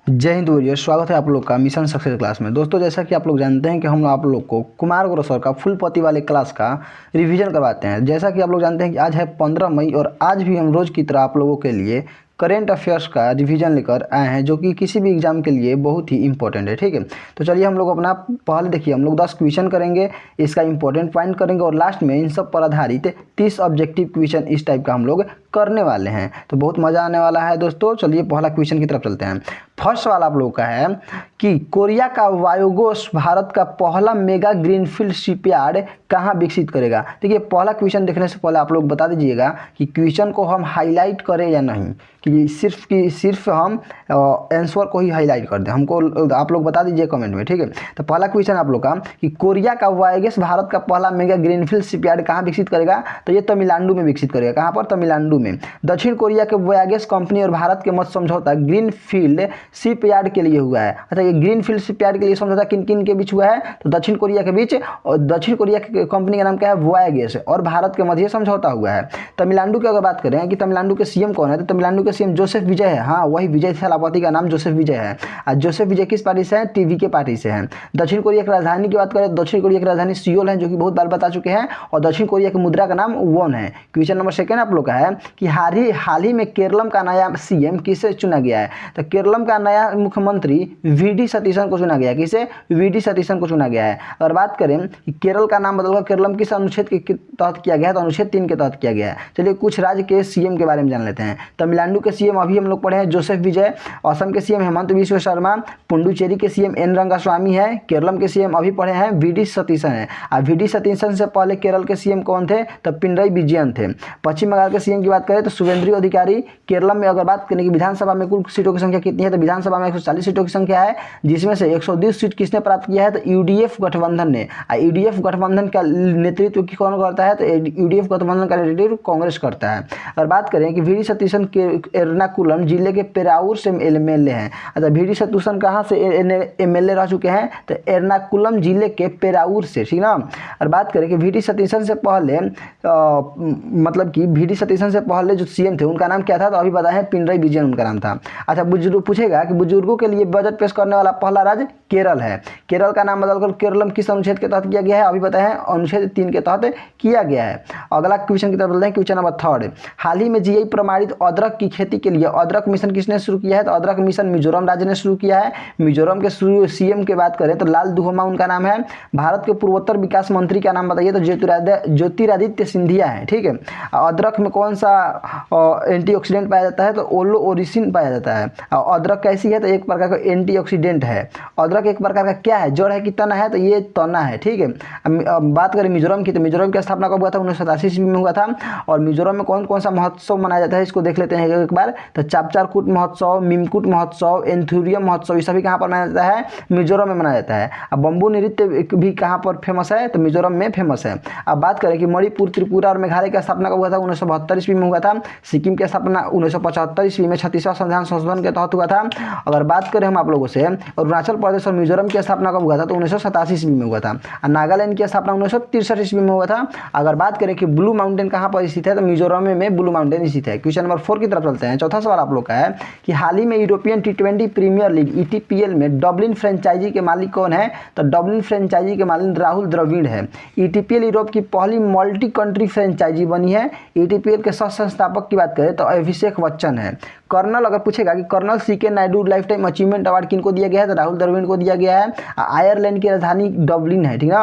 जय हिंद वॉरियर। स्वागत है आप लोग का मिशन सक्सेस क्लास में। दोस्तों, जैसा कि आप लोग जानते हैं कि हम आप लोग को कुमार गुरु सर का फुल पति वाले क्लास का रिवीजन करवाते हैं। जैसा कि आप लोग जानते हैं कि आज है 15 मई और आज भी हम रोज़ की तरह आप लोगों के लिए करेंट अफेयर्स का रिवीजन लेकर आए हैं, जो कि किसी भी एग्जाम के लिए बहुत ही इंपॉर्टेंट है। ठीक है, तो चलिए हम लोग अपना पहले देखिए, हम लोग 10 क्वेश्चन करेंगे, इसका इंपॉर्टेंट पॉइंट करेंगे और लास्ट में इन सब पर आधारित 30 ऑब्जेक्टिव क्वेश्चन इस टाइप का हम लोग करने वाले हैं। तो बहुत मज़ा आने वाला है दोस्तों। चलिए पहला क्वेश्चन की तरफ चलते हैं। फर्स्ट वाला आप लोगों का है कि कोरिया का वायोगोस भारत का पहला मेगा ग्रीनफील्ड शिपयार्ड कहाँ विकसित करेगा। देखिए, पहला क्वेश्चन देखने से पहले आप लोग बता दीजिएगा कि क्वेश्चन को हम हाईलाइट करें या नहीं, कि सिर्फ हम आंसर को ही हाईलाइट कर दें। हमको आप लोग बता दीजिए कमेंट में। ठीक है, तो पहला क्वेश्चन आप लोग का कि कोरिया का वायोगैस भारत का पहला मेगा ग्रीनफील्ड शिपयार्ड कहाँ विकसित करेगा, तो ये तमिलनाडु में विकसित करेगा। कहाँ पर? तमिलनाडु में। दक्षिण कोरिया के वायोगैस कंपनी और भारत के मध्य समझौता ग्रीनफील्ड शिपयार्ड के लिए हुआ है। अच्छा, ये ग्रीनफील्ड शिपयार्ड के लिए समझौता किन किन के बीच हुआ है, तो दक्षिण कोरिया के बीच, और दक्षिण कोरिया की कंपनी का नाम क्या है? वायोगैस, और भारत के मध्य समझौता हुआ है। तमिलनाडु की अगर बात करें कि तमिलनाडु के सीएम कौन है, तो तमिलनाडु के सीएम जोसेफ विजय है। हाँ, वही विजय थलापति का नाम जोसेफ विजय है। और जोसेफ विजय किस पार्टी से है? टीवीके पार्टी से है। दक्षिण कोरिया की राजधानी की बात करें, दक्षिण कोरिया की राजधानी सियोल है, जो कि बहुत बार बता चुके हैं, और दक्षिण कोरिया की मुद्रा का नाम वॉन है। क्वेश्चन नंबर सेकंड आप लोग का है कि हाल ही में केरलम का नया सीएम किसे चुना गया है, तो केरलम का नया मुख्यमंत्री वीडी सतीशन को चुना गया है। किसे? वीडी सतीशन को चुना गया है। अगर बात करें कि केरल का नाम बदलकर केरलम किस अनुच्छेद के तहत किया गया है, तो अनुच्छेद 3 के तहत किया गया है। चलिए कुछ राज्य के सीएम के बारे में जान लेते हैं। तमिलनाडु के सीएम अभी हम लोग पढ़े हैं जोसेफ विजय, असम के सीएम हेमंत बिश्व शर्मा, पुडुचेरी के सीएम एन रंगास्वामी है, केरलम के सीएम अभी पढ़े हैं वीडी सतीशन है। और वीडी सतीशन से पहले केरल के सीएम कौन थे, तो पिनरई विजयन थे। पश्चिम बंगाल के सीएम की बात करें तो शुभेंदु अधिकारी। केरल में अगर बात करें कि विधानसभा में कुल सीटों की संख्या कितनी है, तो विधानसभा में 140 सीटों की संख्या है, जिसमें से 120 सीट किसने प्राप्त किया है, तो यूडीएफ गठबंधन ने। यूडीएफ गठबंधन का नेतृत्व कौन करता है, तो यूडीएफ गठबंधन का नेतृत्व कांग्रेस करता है। अगर बात करें कि वीडी सतीशन के एर्नाकुलम जिले के पेराउर से एमएलए हैं। अच्छा, वीडी सतीशन कहाँ से एमएलए रह चुके हैं, तो एर्नाकुलम जिले के पेराउर से। ठीक ना। और बात करें कि वीडी सतीशन से पहले मतलब कि वीडी सतीशन से पहले जो सीएम थे उनका नाम क्या था, तो अभी बताए हैं पिनरई विजयन उनका नाम था। अच्छा, बुजुर्ग पूछेगा कि बुजुर्गों के लिए बजट पेश करने वाला पहला राज्य केरल है। केरल का नाम बदलकर केरलम किस अनुच्छेद के तहत किया गया है, अभी बताए हैं अनुच्छेद 3 के तहत किया गया है। अगला क्वेश्चन की तरफ चलते हैं। क्वेश्चन नंबर थर्ड, हाल ही में जीआई प्रमाणित अदरक की खेती के लिए अदरक मिशन किसने शुरू किया है, तो अदरक मिशन मिजोरम राज्य ने शुरू किया है। मिजोरम के सीएम की बात करें तो लाल दुहोमा उनका नाम है। भारत के पूर्वोत्तर विकास मंत्री का नाम बताइए, तो ज्योतिरादित्य सिंधिया है। ठीक है। अदरक में कौन सा एंटीऑक्सीडेंट पाया जाता है, तो ओलोओरिसिन पाया जाता है। अदरक कैसी है, तो एक प्रकार का एंटीऑक्सीडेंट है। अदरक एक प्रकार का क्या है, जड़ है कि तना है, तो ये तना है। ठीक है। बात करें मिजोरम की, तो मिजोरम की स्थापना कब हुआ था, 1987 ईस्वी में हुआ था। और मिजोरम में कौन कौन सा महोत्सव मनाया जाता है, इसको देख लेते हैं एक बार। तो चापचारकूट महोत्सव, मिमकूट महोत्सव, एंथुरियम महोत्सव, ये सभी कहाँ पर मनाया जाता है, मिजोरम में मनाया जाता है। अब बम्बू नृत्य भी कहाँ पर फेमस है, तो मिजोरम में फेमस है। अब बात करें कि मणिपुर, त्रिपुरा और मेघालय की स्थापना कब हुआ था, 1972 ईस्वी में हुआ था। सिक्किम की स्थापना 1975 ईस्वी में 36वां संविधान संशोधन के तहत हुआ था। अगर बात करें हम आप लोगों से, अरुणाचल प्रदेश और मिजोरम की स्थापना कब हुआ था, तो 1987 ईस्वी में हुआ था। और नागालैंड की स्थापना 1963 ईस्वी में हुआ था। अगर बात करें कि ब्लू माउंटेन कहाँ पर स्थित है, तो मिजोरम में ब्लू माउंटेन स्थित है। क्वेश्चन नंबर 4 की तरफ चलते हैं। चौथा सवाल आप लोग का है कि हाल ही में यूरोपियन टी20 प्रीमियर लीग ईटीपीएल में डबलिन फ्रेंचाइजी के मालिक कौन है, तो डबलिन फ्रेंचाइजी के मालिक राहुल द्रविड़ है। ईटीपीएल यूरोप की पहली मल्टी कंट्री फ्रेंचाइजी बनी है। ईटीपीएल के सह संस्थापक की बात करें तो अभिषेक बच्चन है। कर्नल अगर पूछेगा कि colonel C K Naidu lifetime achievement award किनको दिया गया है, तो राहुल द्रविड़ को दिया गया है। आयरलैंड की राजधानी डबलिन है। ठीक है।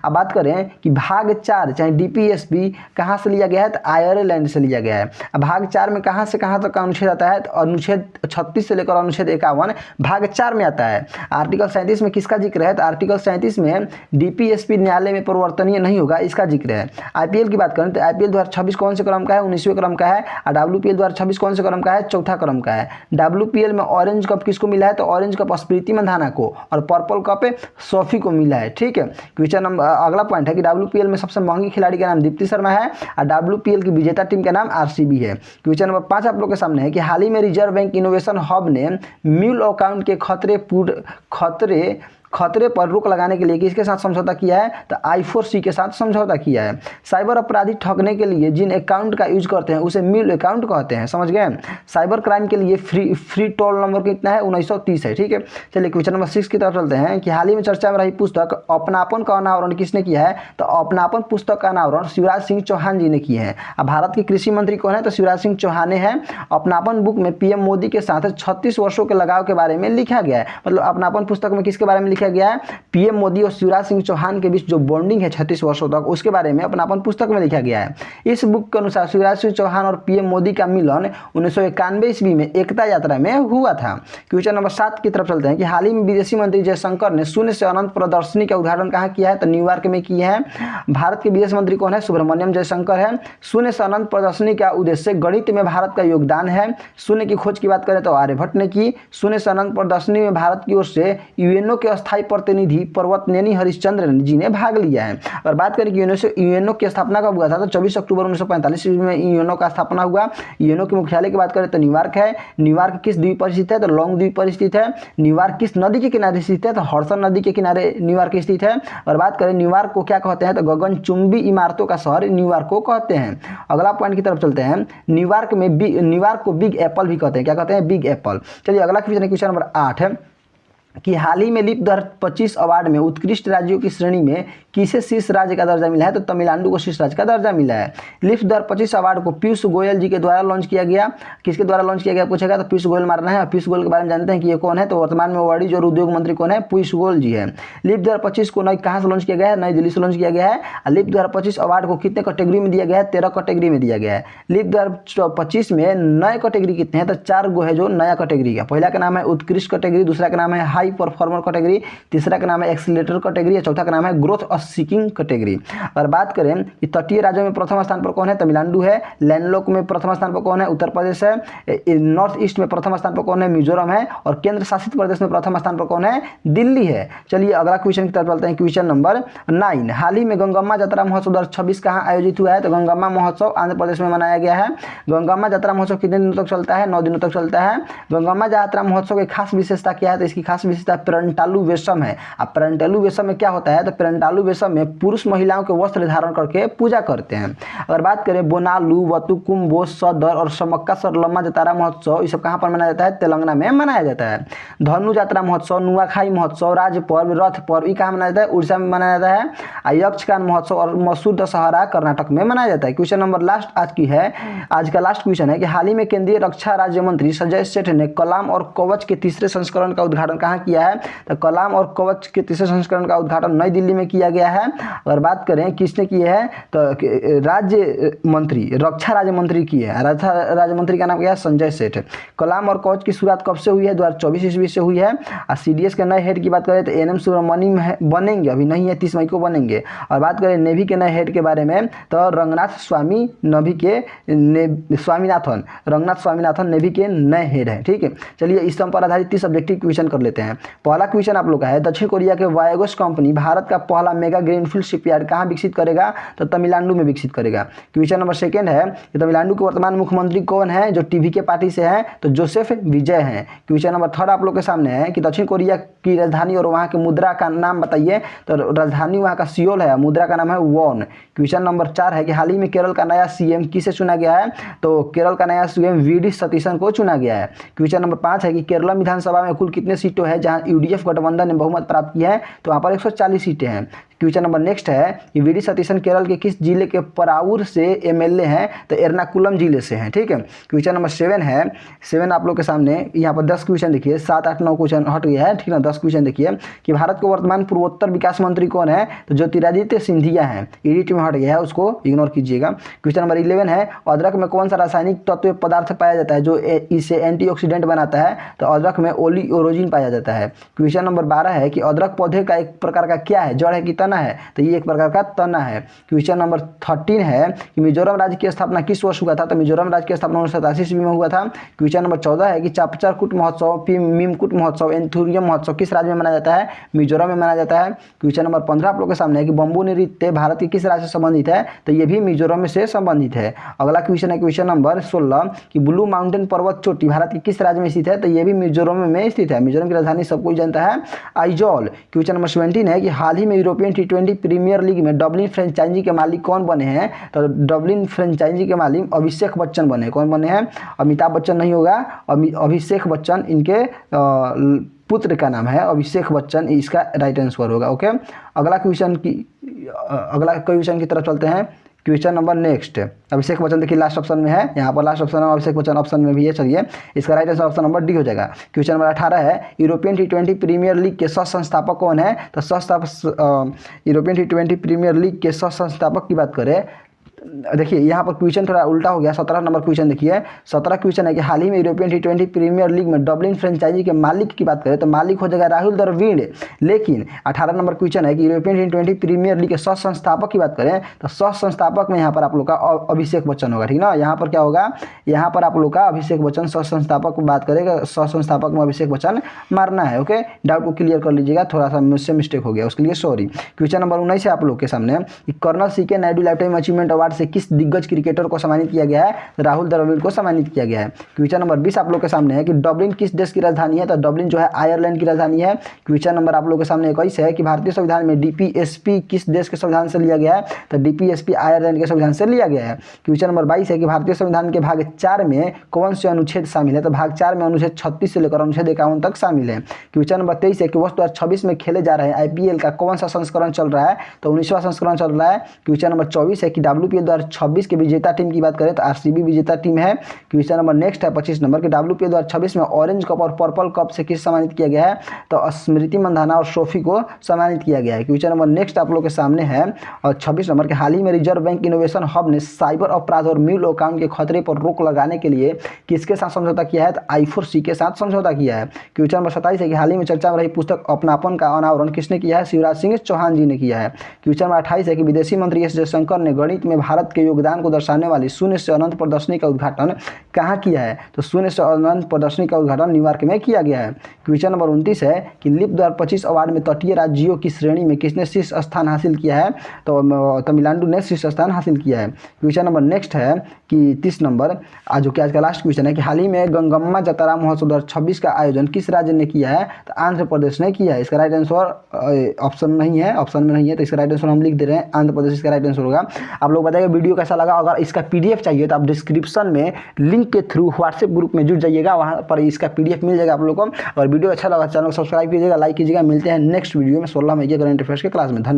अब बात करें कि भाग 4 चाहे डीपीएसपी कहाँ से लिया गया है, तो आयरलैंड से लिया गया है। अब भाग 4 में कहाँ से कहाँ तक का अनुच्छेद आता है, तो अनुच्छेद 36 से लेकर अनुच्छेद 51 भाग 4 में आता है। आर्टिकल 37 में किसका जिक्र है, तो आर्टिकल 37 में डीपीएसपी न्यायालय में परिवर्तनीय नहीं होगा, इसका जिक्र है। आईपीएल की बात करें तो आईपीएल 2026 कौन से क्रम का है, 19वें क्रम का है। और डब्ल्यूपीएल 2026 कौन से क्रम का है, चौथा क्रम का है। डब्ल्यूपीएल में ऑरेंज कप किसको मिला है, तो ऑरेंज कप स्मृति मंधाना को, और पर्पल कप सोफी को मिला है। ठीक है। क्वेश्चन नंबर अगला पॉइंट है कि डब्ल्यूपीएल में सबसे महंगी खिलाड़ी का नाम दीप्ति शर्मा है, और डब्ल्यूपीएल की विजेता टीम का नाम आरसीबी है। क्वेश्चन नंबर 5 आप लोग के सामने है कि हाल ही में रिजर्व बैंक इनोवेशन हब ने म्यूल अकाउंट के खतरे खतरे पर रोक लगाने के लिए किसके साथ समझौता किया है? तो I4C के साथ समझौता किया है। साइबर अपराधी ठगने के लिए जिन अकाउंट का यूज करते हैं उसे मिल अकाउंट कहते हैं, समझ गए। साइबर क्राइम के लिए फ्री टोल नंबर कितना है? 1930 है, ठीक है। चलिए क्वेश्चन नंबर 6 की तरफ चलते हैं कि हाल ही में चर्चा में रही पुस्तक अपनापन का अनावरण किसने किया है? तो अपनापन पुस्तक का अनावरण शिवराज सिंह चौहान जी ने किया है। अब भारत के कृषि मंत्री कौन है? तो शिवराज सिंह चौहान है। अपनापन बुक में पीएम मोदी के साथ 36 वर्षों के लगाव के बारे में लिखा गया है। मतलब अपनापन पुस्तक में किसके बारे में लिखा गया है? पीएम मोदी और शिवराज सिंह चौहान के बीच जो बॉन्डिंग है 36 वर्षों तक, उसके बारे में अपनापन पुस्तक में लिखा गया है। इस बुक के अनुसार शिवराज सिंह चौहान और पीएम मोदी का मिलन 1991 ईस्वी में एकता यात्रा में हुआ था। क्वेश्चन नंबर 7 की तरफ चलते हैं कि हाल ही में विदेशी मंत्री जयशंकर ने शून्य से अनंत प्रदर्शनी का उद्घाटन कहाँ किया है? तो न्यूयॉर्क में किया है। भारत के विदेश मंत्री कौन है? सुब्रमण्यम जयशंकर है। शून्य से अनंत प्रदर्शनी का उद्देश्य गणित में भारत का योगदान है। शून्य की खोज की बात करें तो आर्यभट्ट ने की। शून्य से अनंत प्रदर्शनी में भारत की ओर से यूएनओ के अस्थायी प्रतिनिधि पर्वतनेनी हरिश्चंद्र जी ने भाग लिया है। और बात करें कि यूएनओ की स्थापना कब हुआ था? तो 24 अक्टूबर 1945 में यूएनओ का स्थापना हुआ। यूएनओ के मुख्यालय की बात करें तो न्यूयॉर्क है। न्यूयॉर्क किस द्वीप पर स्थित है? तो लॉन्ग द्वीप पर स्थित है। न्यूयॉर्क किस नदी के किनारे स्थित है? तो हडसन नदी के किनारे न्यूयॉर्क स्थित है। और बात करें न्यूयॉर्क को क्या कहते हैं? तो गगनचुंबी इमारतों का शहर न्यूयॉर्क को कहते हैं। अगला पॉइंट की तरफ चलते हैं। न्यूयॉर्क को बिग एप्पल भी कहते हैं। क्या कहते हैं? Big Apple. चलिए अगला क्वेश्चन नंबर 8 है कि हाल ही में लीप 2025 अवार्ड में उत्कृष्ट राज्यों की श्रेणी में किसे शीर्ष राज्य का दर्जा मिला है? तो तमिलनाडु को शीर्ष राज्य का दर्जा मिला है। लीप 2025 अवार्ड को पीयूष गोयल जी के द्वारा लॉन्च किया गया। किसके द्वारा लॉन्च किया गया पूछेगा तो पीयूष गोयल मारना है। पीयूष गोयल के बारे में जानते हैं कि ये कौन है? तो वर्तमान में वाणिज्य और उद्योग मंत्री कौन है? पीयूष गोयल जी है। लीप 2025 को कहाँ से लॉन्च किया गया है? नई दिल्ली से लॉन्च किया गया है। लीप 2025 अवार्ड को कितने कैटेगरी में दिया गया है? 13 कैटेगरी में दिया गया है। लीप 2025 में नए कैटेगरी कितने हैं? तो 4 गो है जो नया कैटेगरी का। पहला का नाम है उत्कृष्ट कैटेगरी, दूसरा का नाम है हाई परफॉर्मर कैटेगरी, तीसरा का नाम है एक्सीलरेटर कैटेगरी, चौथा का नाम है ग्रोथ और सीकिंग कैटेगरी। और बात करें कि तटीय राज्यों में प्रथम स्थान पर कौन है? तमिलनाडु है। लैंडलॉक में प्रथम स्थान पर कौन है? उत्तर प्रदेश है। नॉर्थ ईस्ट में प्रथम स्थान पर कौन है? मिजोरम है। और केंद्र शासित प्रदेश में प्रथम स्थान पर कौन है? दिल्ली है। चलिए अगला क्वेश्चन की तरफ चलते हैं। क्वेश्चन नंबर 9, हाल ही में गंगम्मा यात्रा महोत्सव 2026 कहाँ आयोजित हुआ है? तो गंगम्मा महोत्सव आंध्र प्रदेश में मनाया गया है। गंगम्मा यात्रा महोत्सव कितने दिनों तक चलता है? 9 दिनों तक चलता है। गंगम्मा यात्रा महोत्सव की खास विशेषता क्या है? तो इसकी खास विशेषता पेरंटालू वेशम है। अब पेरंटालू वेशम में क्या होता है? तो पेरंटालू वेशम में पुरुष महिलाओं के वस्त्र धारण करके पूजा करते हैं। अगर बात करें बोनालू, वतुकुंबो, सदर और समक्का सरलम्मा जातरा महोत्सव, ये सब कहाँ पर मनाया जाता है? तेलंगाना में मनाया जाता है। धनु यात्रा महोत्सव, नुआखाई महोत्सव, राज पर्व, रथ पर्व ये कहाँ मनाया जाता है? उड़ीसा में मनाया जाता है। यक्षगान महोत्सव और मसूर दशहरा कर्नाटक में मनाया जाता है। क्वेश्चन नंबर लास्ट आज की है, आज का लास्ट क्वेश्चन है कि हाल ही में केंद्रीय रक्षा राज्य मंत्री संजय सेठ ने कलाम और कवच के तीसरे संस्करण का उद्घाटन कहाँ किया है? तो कलाम और कवच के तीसरे संस्करण का उद्घाटन नई दिल्ली में किया गया है। अगर बात करें किसने किया है तो राज्य मंत्री, रक्षा राज्य मंत्री की है। रक्षा राज्य मंत्री का नाम क्या है? संजय सेठ। कलाम और कवच की शुरुआत कब से हुई है? 2024 ईस्वी से हुई है। और सीडीएस के नए हेड की बात करें तो एनएम सुब्रमण्यम बनेंगे, अभी नहीं है, 30 मई को बनेंगे। और बात करें नेवी के नए हेड के बारे में तो रंगनाथ स्वामीनाथन नेवी के नए हेड है। ठीक है, चलिए इस पर आधारित 30 ऑब्जेक्टिव क्वेश्चन कर लेते हैं। पहला क्वेश्चन आप लोग का है, दक्षिण कोरिया के वायोगस कंपनी भारत का पहला मेगा ग्रीनफील्ड शिपयार्ड कहाँ विकसित करेगा? तो तमिलनाडु में विकसित करेगा। क्वेश्चन नंबर 2 है कि तमिलनाडु के वर्तमान मुख्यमंत्री कौन है जो टीवी के पार्टी से है? तो जोसेफ विजय हैं। क्वेश्चन नंबर 3 आप लोग के सामने है कि दक्षिण कोरिया की राजधानी और वहाँ की मुद्रा का नाम बताइए। तो राजधानी वहाँ का सियोल है, मुद्रा का नाम है वॉन। क्वेश्चन नंबर 4 है कि हाल ही में केरल का नया सीएम किसे चुना गया है? तो केरल का नया सीएम वीडी सतीशन को चुना गया है। क्वेश्चन नंबर 5 है कि केरल विधानसभा में कुल कितने सीटें हैं जहां यूडीएफ गठबंधन ने बहुमत प्राप्त किया है? तो वहाँ पर 140 सीटें हैं। क्वेश्चन नंबर नेक्स्ट है कि वीडी सतीशन केरल के किस जिले के पराऊर से एमएलए हैं? तो एर्नाकुलम जिले से हैं। ठीक है, क्वेश्चन नंबर 7 है। 7 आप लोग के सामने यहाँ पर 10 क्वेश्चन देखिए, 7, 8, 9 क्वेश्चन हट गया है। ठीक है, 10 क्वेश्चन देखिए कि भारत के वर्तमान पूर्वोत्तर विकास मंत्री कौन है? तो ज्योतिरादित्य सिंधिया हैं। एडिट में हट गया है, उसको इग्नोर कीजिएगा। क्वेश्चन नंबर 11 है, अदरक में कौन सा रासायनिक तत्व पदार्थ पाया जाता है जो इसे एंटीऑक्सीडेंट बनाता है? तो अदरक में ओलियोरोजिन पाया जाता है। क्वेश्चन नंबर 12 है कि अदरक पौधे का एक प्रकार का क्या है? जड़ है कि तना है, तो ये एक प्रकार का तना है। क्वेश्चन नंबर 13 है कि मिजोरम राज्य की स्थापना किस वर्ष हुआ था, तो मिजोरम राज्य की स्थापना 1987 ईस्वी में हुआ था। क्वेश्चन नंबर 14 है कि चापचारकूट महोत्सव, मीमकूट महोत्सव, एंथुरियम महोत्सव किस राज्य में मनाया जाता है, मिजोरम में मनाया जाता है। क्वेश्चन नंबर 15 आप लोग के सामने है कि बंबू नृत्य भारत के किस राज्य से संबंधित है, तो ये भी मिजोरम से संबंधित है। अगला क्वेश्चन है क्वेश्चन नंबर 16 कि ब्लू माउंटेन पर्वत चोटी भारत के किस राज्य में स्थित है, तो ये भी मिजोरम में स्थित है। मिजोरम की राजधानी सब कोई जानता है आइजॉल। क्वेश्चन नंबर 17 है कि हाल ही में यूरोपियन T20 प्रीमियर लीग में डबलिन फ्रेंचाइजी के मालिक कौन बने हैं, तो डबलिन फ्रेंचाइजी के मालिक अभिषेक बच्चन बने। कौन बने हैं, अमिताभ बच्चन नहीं होगा, अभिषेक बच्चन इनके पुत्र का नाम है, अभिषेक बच्चन इसका राइट आंसर होगा। ओके, अगला क्वेश्चन की तरफ चलते हैं। Question number next, Abhishek Bachchan देखिए लास्ट ऑप्शन में है, यहाँ पर लास्ट ऑप्शन है, अभिषेक बच्चन ऑप्शन में भी है। चलिए इसका right answer option number D हो जाएगा। क्वेश्चन नंबर 18 है यूरोपियन T20 प्रीमियर लीग के सह संस्थापक कौन है, तो यूरोपियन T20 प्रीमियर लीग के सह संस्थापक की बात करें, देखिए यहाँ पर क्वेश्चन थोड़ा उल्टा हो गया। 17 नंबर क्वेश्चन देखिए, 17 क्वेश्चन है कि हाल ही में यूरोपियन T20 प्रीमियर लीग में डबलिन फ्रेंचाइजी के मालिक की बात करें तो मालिक हो जाएगा राहुल द्रविड़। लेकिन 18 नंबर क्वेश्चन है कि यूरोपियन T20 प्रीमियर लीग के सह संस्थापक की बात करें तो सह संस्थापक में यहाँ पर आप लोग का अभिषेक बच्चन होगा, ठीक ना। यहाँ पर क्या होगा, यहाँ पर आप लोग का अभिषेक बच्चन सह संस्थापक की बात करेगा, सह संस्थापक में अभिषेक बच्चन मारना है। ओके, डाउट को क्लियर कर लीजिएगा, थोड़ा सा मुझसे मिस्टेक हो गया, उसके लिए सॉरी। क्वेश्चन नंबर 19 है आप लोग के सामने कि colonel C.K. Naidu lifetime achievement award से किस दिग्गज क्रिकेटर को सम्मानित किया गया है, राहुल द्रविड़ को सम्मानित किया गया है। क्वेश्चन नंबर 20 आप लोग के सामने है कि डबलिन किस देश की राजधानी है, तो डबलिन जो है आयरलैंड की राजधानी है। क्वेश्चन नंबर आप लोग के सामने 21 है कि भारतीय संविधान में DPSP किस देश के संविधान से लिया गया है, तो DPSP आयरलैंड के संविधान से लिया गया है। क्वेश्चन नंबर 22 है कि भारतीय संविधान के भाग 4 में कौन से अनुच्छेद शामिल है, तो भाग 4 में अनुच्छेद 36 से लेकर अनुच्छेद 51 तक शामिल है। क्वेश्चन नंबर 23 है कि वर्ष 2026 में खेले जा रहे IPL का कौन सा संस्करण चल रहा है, तो 19वां संस्करण चल रहा है। क्वेश्चन नंबर 24 है कि WPL 2026 के विजेता टीम की बात करें तो RCB विजेता टीम है। क्वेश्चन नंबर नेक्स्ट है 25 नंबर के WPL 2026 में ऑरेंज कप और पर्पल कप से किस सम्मानित किया गया है, तो स्मृति मंधाना और सोफी को सम्मानित किया गया है। क्वेश्चन नंबर नेक्स्ट आप लोग के सामने है और 26 नंबर के हाल ही में रिजर्व बैंक इनोवेशन हब ने साइबर अपराध और म्यूल अकाउंट के खतरे पर रोक लगाने के लिए किसके साथ समझौता किया है, तो I4C के साथ समझौता किया है। क्वेश्चन नंबर 27 है कि हाल ही में चर्चा में रही पुस्तक अपनापन का अनावरण किसने किया है, शिवराज सिंह चौहान जी ने किया है। क्वेश्चन नंबर 28 है कि विदेशी मंत्री S जयशंकर ने गणित में भारत के योगदान को दर्शाने वाली शून्य से अनंत प्रदर्शनी का उद्घाटन कहाँ किया है, तो शून्य से अनंत प्रदर्शनी का उद्घाटन न्यूयॉर्क में किया गया है। क्वेश्चन नंबर 29 है कि लिप 2025 अवार्ड में तटीय राज्यों की श्रेणी में किसने शीर्ष स्थान हासिल किया है, तो तमिलनाडु ने शीर्ष स्थान हासिल किया है। क्वेश्चन नंबर नेक्स्ट है कि 30 नंबर जो कि आज का लास्ट क्वेश्चन है कि हाल ही में गंगम्मा जतरा महोत्सव 2026 का आयोजन किस राज्य ने किया है, तो आंध्र प्रदेश ने किया है। इसका राइट आंसर ऑप्शन नहीं है, ऑप्शन में नहीं है, तो इसका राइट आंसर हम लिख दे रहे हैं आंध्र प्रदेश, इसका राइट आंसर होगा। आप लोग बताइए वीडियो कैसा लगा, अगर इसका PDF चाहिए तो आप डिस्क्रिप्शन में लिंक के थ्रू व्हाट्सएप ग्रुप में जुड़ जाइएगा, वहाँ पर इसका PDF मिल जाएगा आप लोगों को। और वीडियो अच्छा लगा चैनल को सब्सक्राइब कीजिएगा, लाइक कीजिएगा। मिलते हैं नेक्स्ट वीडियो में 16 मई के करंट अफेयर्स के क्लास में। धन्यवाद।